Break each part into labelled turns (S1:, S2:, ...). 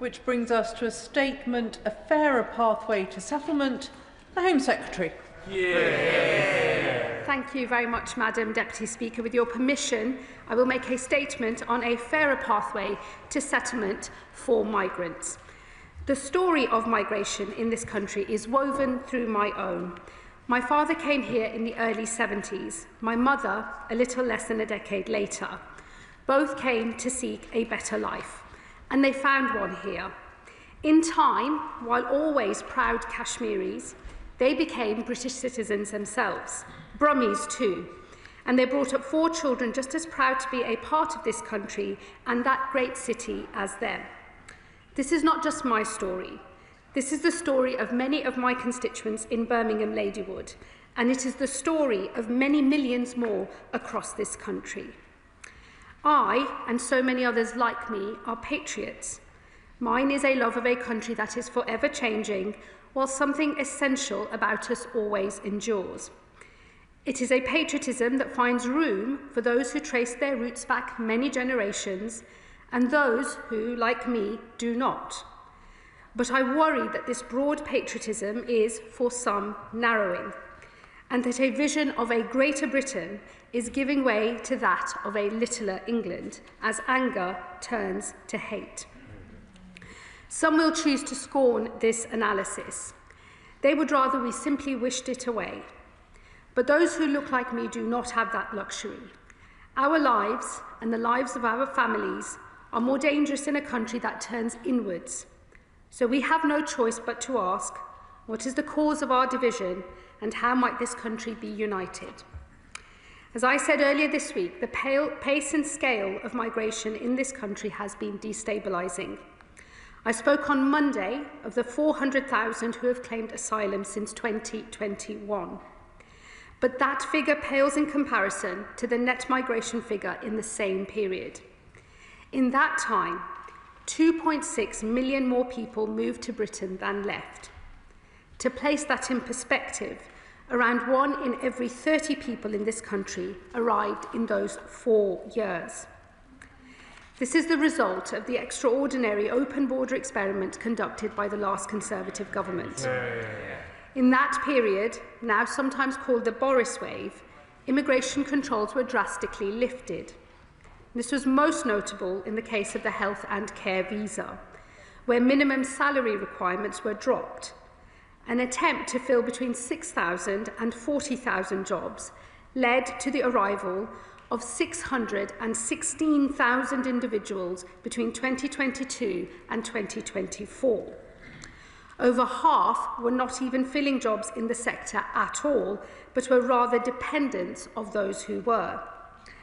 S1: which brings us to a statement, A Fairer Pathway to Settlement. The Home Secretary.
S2: Yeah. Thank you very much, Madam Deputy Speaker. With your permission, I will make a statement on a fairer pathway to settlement for migrants. The story of migration in this country is woven through my own. My father came here in the early 70s, my mother a little less than a decade later. Both came to seek a better life, and they found one here. In time, while always proud Kashmiris, they became British citizens themselves, Brummies too, and they brought up 4 children just as proud to be a part of this country and that great city as them. This is not just my story. This is the story of many of my constituents in Birmingham Ladywood, and it is the story of many millions more across this country. I, and so many others like me, are patriots. Mine is a love of a country that is forever changing, while something essential about us always endures. It is a patriotism that finds room for those who trace their roots back many generations and those who, like me, do not. But I worry that this broad patriotism is, for some, narrowing, and that a vision of a greater Britain is giving way to that of a littler England, as anger turns to hate. Some will choose to scorn this analysis. They would rather we simply wished it away. But those who look like me do not have that luxury. Our lives and the lives of our families are more dangerous in a country that turns inwards. So we have no choice but to ask, what is the cause of our division and how might this country be united? As I said earlier this week, the pace and scale of migration in this country has been destabilising. I spoke on Monday of the 400,000 who have claimed asylum since 2021. But that figure pales in comparison to the net migration figure in the same period. In that time, 2.6 million more people moved to Britain than left. To place that in perspective, around 1 in every 30 people in this country arrived in those 4 years. This is the result of the extraordinary open border experiment conducted by the last Conservative government. In that period, now sometimes called the Boris wave, immigration controls were drastically lifted. This was most notable in the case of the health and care visa, where minimum salary requirements were dropped. An attempt to fill between 6,000 and 40,000 jobs led to the arrival of 616,000 individuals between 2022 and 2024. Over half were not even filling jobs in the sector at all, but were rather dependents of those who were.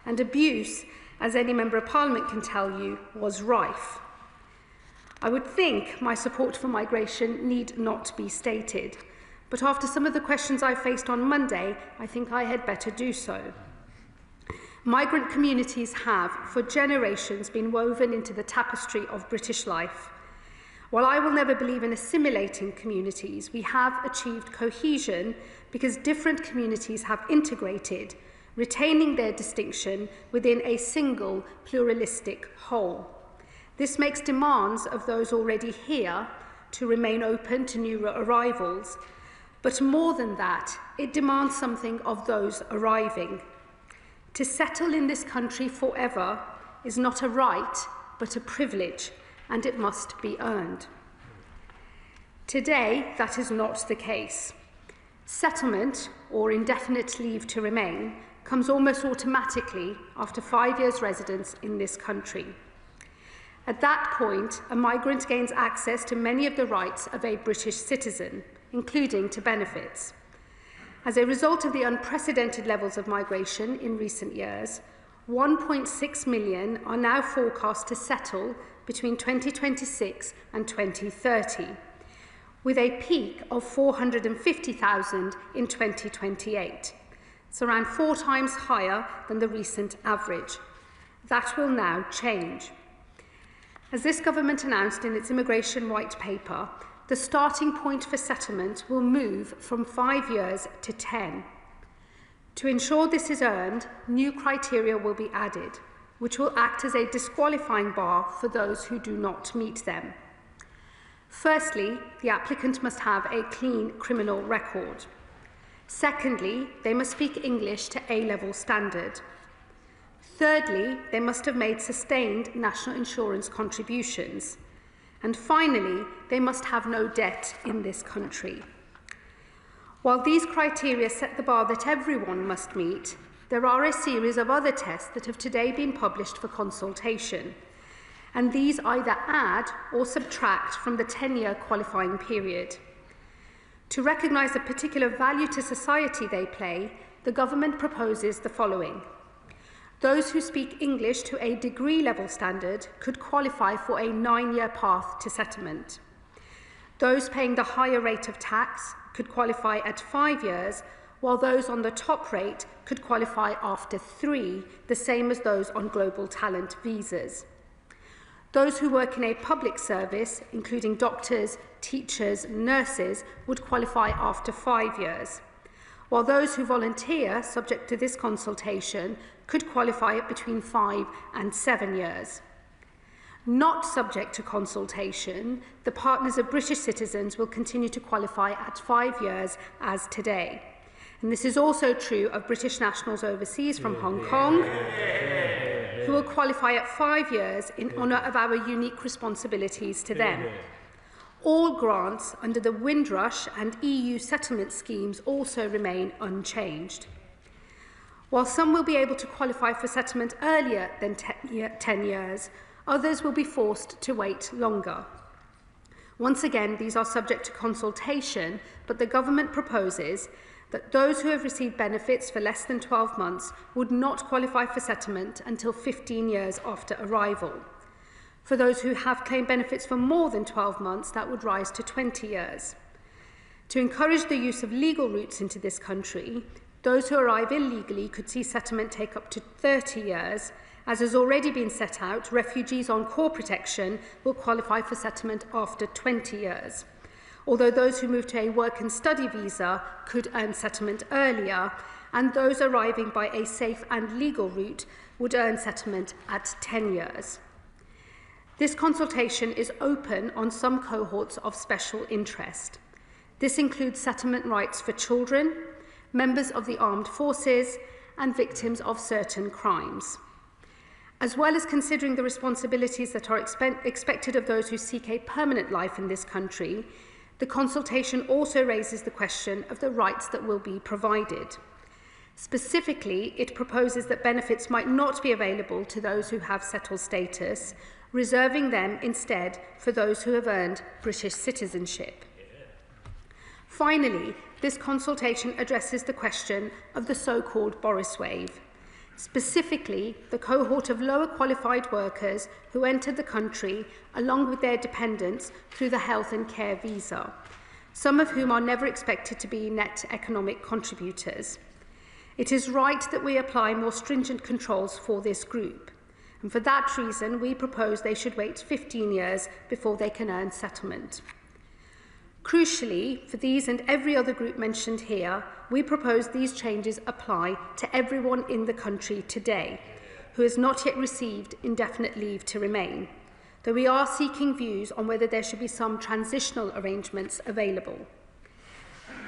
S2: And abuse, as any Member of Parliament can tell you, was rife. I would think my support for migration need not be stated, but after some of the questions I faced on Monday, I think I had better do so. Migrant communities have, for generations, been woven into the tapestry of British life. While I will never believe in assimilating communities, we have achieved cohesion because different communities have integrated, retaining their distinction within a single pluralistic whole. This makes demands of those already here to remain open to new arrivals, but more than that, it demands something of those arriving. To settle in this country forever is not a right, but a privilege, and it must be earned. Today, that is not the case. Settlement, or indefinite leave to remain, comes almost automatically after 5 years' residence in this country. At that point, a migrant gains access to many of the rights of a British citizen, including to benefits. As a result of the unprecedented levels of migration in recent years, 1.6 million are now forecast to settle between 2026 and 2030, with a peak of 450,000 in 2028. It's around 4 times higher than the recent average. That will now change. As this government announced in its immigration white paper, the starting point for settlement will move from 5 years to 10. To ensure this is earned, new criteria will be added, which will act as a disqualifying bar for those who do not meet them. Firstly, the applicant must have a clean criminal record. Secondly, they must speak English to A-level standard. Thirdly, they must have made sustained national insurance contributions. And finally, they must have no debt in this country. While these criteria set the bar that everyone must meet, there are a series of other tests that have today been published for consultation, and these either add or subtract from the 10-year qualifying period. To recognise the particular value to society they play, the government proposes the following. Those who speak English to a degree level standard could qualify for a 9-year path to settlement. Those paying the higher rate of tax could qualify at 5 years, while those on the top rate could qualify after 3, the same as those on global talent visas. Those who work in a public service, including doctors, teachers, nurses, would qualify after 5 years, while those who volunteer, subject to this consultation, could qualify at between 5 and 7 years. Not subject to consultation, the partners of British citizens will continue to qualify at 5 years as today. And this is also true of British nationals overseas from Hong Kong, who will qualify at 5 years in honour of our unique responsibilities to them. All grants under the Windrush and EU settlement schemes also remain unchanged. While some will be able to qualify for settlement earlier than 10 years, others will be forced to wait longer. Once again, these are subject to consultation, but the government proposes that those who have received benefits for less than 12 months would not qualify for settlement until 15 years after arrival. For those who have claimed benefits for more than 12 months, that would rise to 20 years. To encourage the use of legal routes into this country, those who arrive illegally could see settlement take up to 30 years. As has already been set out, refugees on core protection will qualify for settlement after 20 years. Although those who move to a work and study visa could earn settlement earlier, and those arriving by a safe and legal route would earn settlement at 10 years. This consultation is open on some cohorts of special interest. This includes settlement rights for children, members of the armed forces, and victims of certain crimes. As well as considering the responsibilities that are expected of those who seek a permanent life in this country, the consultation also raises the question of the rights that will be provided. Specifically, it proposes that benefits might not be available to those who have settled status, reserving them instead for those who have earned British citizenship. Finally, this consultation addresses the question of the so-called Boris wave, specifically the cohort of lower qualified workers who entered the country along with their dependents through the health and care visa, some of whom are never expected to be net economic contributors. It is right that we apply more stringent controls for this group, and for that reason we propose they should wait 15 years before they can earn settlement. Crucially, for these and every other group mentioned here, we propose these changes apply to everyone in the country today who has not yet received indefinite leave to remain, though we are seeking views on whether there should be some transitional arrangements available.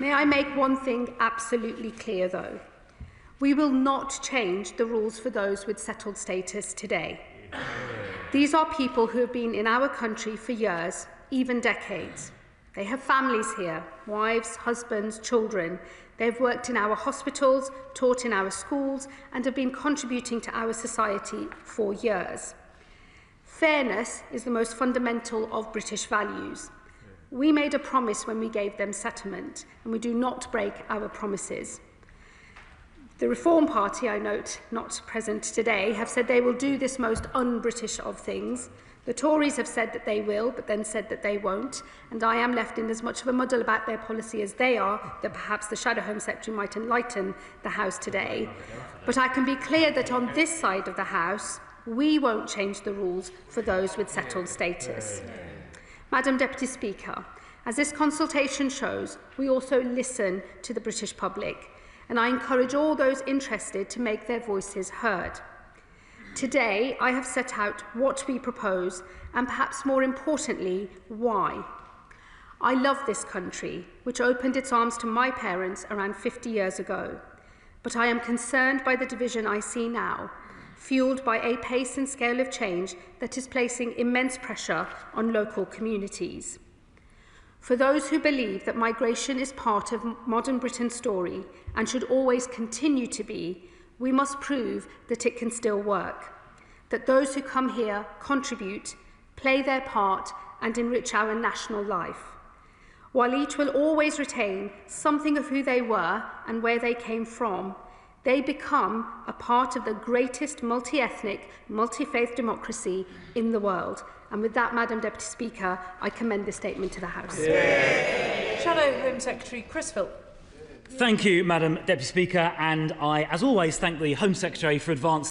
S2: May I make one thing absolutely clear, though? We will not change the rules for those with settled status today. These are people who have been in our country for years, even decades. They have families here, wives, husbands, children. They've worked in our hospitals, taught in our schools, and have been contributing to our society for years. Fairness is the most fundamental of British values. We made a promise when we gave them settlement, and we do not break our promises. The Reform Party, I note, not present today, have said they will do this most un-British of things. The Tories have said that they will, but then said that they won't, and I am left in as much of a muddle about their policy as they are, that perhaps the Shadow Home Secretary might enlighten the House today. But I can be clear that on this side of the House, we won't change the rules for those with settled status. Madam Deputy Speaker, as this consultation shows, we also listen to the British public, and I encourage all those interested to make their voices heard. Today, I have set out what we propose and, perhaps more importantly, why. I love this country, which opened its arms to my parents around 50 years ago. But I am concerned by the division I see now, fuelled by a pace and scale of change that is placing immense pressure on local communities. For those who believe that migration is part of modern Britain's story and should always continue to be, we must prove that it can still work, that those who come here contribute, play their part and enrich our national life. While each will always retain something of who they were and where they came from, they become a part of the greatest multi-ethnic, multi-faith democracy in the world. And with that, Madam Deputy Speaker, I commend this statement to the House.
S1: Yeah. Shadow Home Secretary Philp.
S3: Thank you, Madam Deputy Speaker, and I, as always, thank the Home Secretary for advancing